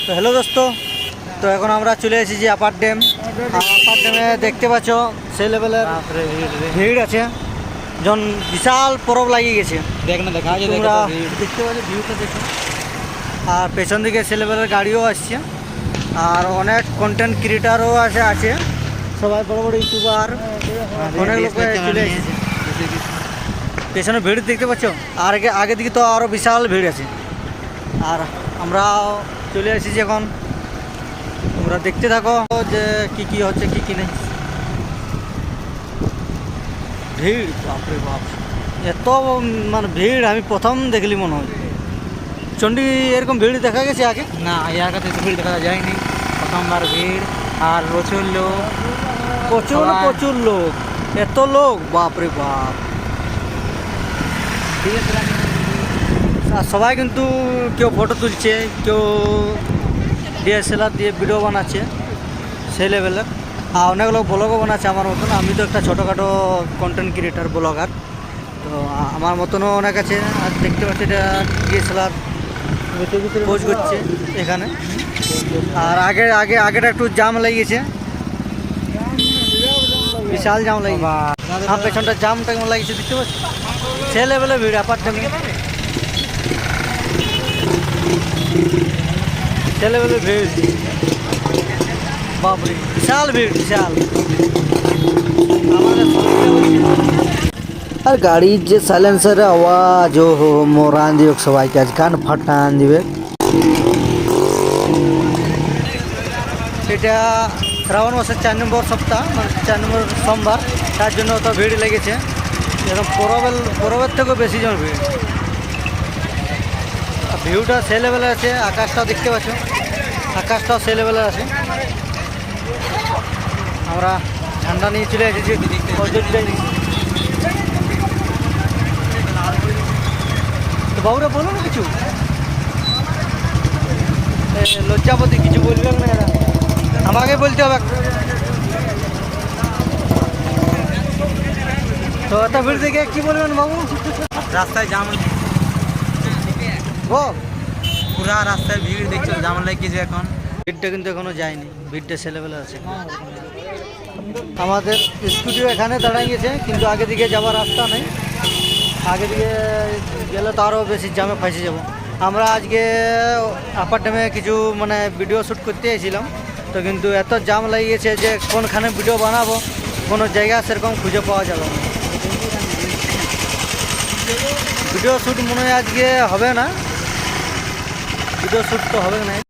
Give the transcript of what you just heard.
তো হ্যালো দোস্ত, তো এখন আমরা চলে এসেছি যে আপার ড্যাম। আপার ড্যামে দেখতে পাচ্ছ সেই লেভেলের ভিড় আছে, যখন বিশাল পরব লাগিয়ে গেছে। তোমরা দেখতে পাচ্ছ ভিউটা দেখো, আর পেছন দিকে সেই লেভেলের গাড়িও আসছে, আর অনেক কন্টেন্ট ক্রিয়েটারও আছে। সবাই বড় বড় ইউটিউবার, অনেক লোক চলে এসেছে। পেছনে ভিড় দেখতে পাচ্ছ, আর আগে দিকে তো আরও বিশাল ভিড় আছে। আর আমরা চলে এসেছি এখন, তোমরা দেখতে থাকো যে কি হচ্ছে কি নেই। ভিড় বাপরে বাপ, এত মানে ভিড় আমি প্রথম দেখলি মনে হয়। চণ্ডী এরকম ভিড় দেখা গেছে আগে? না, এর কাছে তো ভিড় দেখা যায়নি, প্রথমবার ভিড়। আর প্রচুর লোক, প্রচুর লোক, এত লোক বাপরে বাপ। আর সবাই কিন্তু কেউ ফটো তুলছে, কেউ ডিএসএলআর দিয়ে ভিডিও বানাচ্ছে সেই লেভেলের। আর অনেক লোক ব্লগও বানাচ্ছে আমার মতন। আমি তো একটা ছোটোখাটো কন্টেন্ট ক্রিয়েটার ব্লগার, তো আমার মতনও অনেক আছে। আর দেখতে পাচ্ছি এটা ডিএসএলআর পোজ করছে এখানে। আর আগেটা একটু জাম লেগেছে, বিশাল জাম লেগেছে। আমার পেছনটা জামটা কেমন লাগিয়েছে দেখতে পাচ্ছি। সে লেভেলে ভিড় আপার ড্যামে, সে লেভেলে ভিড় বাপরে, বিশাল ভিড় বিশাল। আর গাড়ির যে সাইলেন্সারের আওয়াজ, ও হো মোরান দিবে সবাইকে, আজ কান ফাটান দিবে। এটা শ্রাবণ মাসের 4 নম্বর সপ্তাহ, মানে 4 নম্বর সোমবার, তার জন্য তো ভিড় লেগেছে। এরকম পরবের থেকেও বেশি জন ভিড়। ভিউটা সেই লেভেলে আছে, আকাশটাও দেখতে পাচ্ছ, আকাশটাও সেই লেভেলে আছে। আমরা ঠান্ডা নিয়ে চলে এসেছি অযোধ্যায়। তো বাবুরা বলো না কিছু, লজ্জাপতি কিছু বলবেন না, এরা আমাকে বলতে হবে। তো এত ভিড় দেখে কি বলবেন বাবু? রাস্তায় জাম, ও পুরা রাস্তায় ভিড় দেখছো, জাম লেগেছে এখন। ভিড়টা কিন্তু এখনো যায়নি, ভিড়টা ছেলেবেলা আছে। আমাদের স্কুটিও এখানে দাঁড়াই গেছে, কিন্তু আগে দিকে যাওয়ার রাস্তা নেই। আগে দিকে গেলে তো আরও বেশি জামে ফাঁসে যাব। আমরা আজকে আপার ড্যামে কিছু মানে ভিডিও শ্যুট করতে এসেছিলাম, তো কিন্তু এত জাম লাগিয়েছে যে কোনখানে ভিডিও বানাবো কোনো জায়গা সেরকম খুঁজে পাওয়া যাবে না। ভিডিও শ্যুট মনে হয় আজকে হবে না, ভিডিও শ্যুট তো হবে না।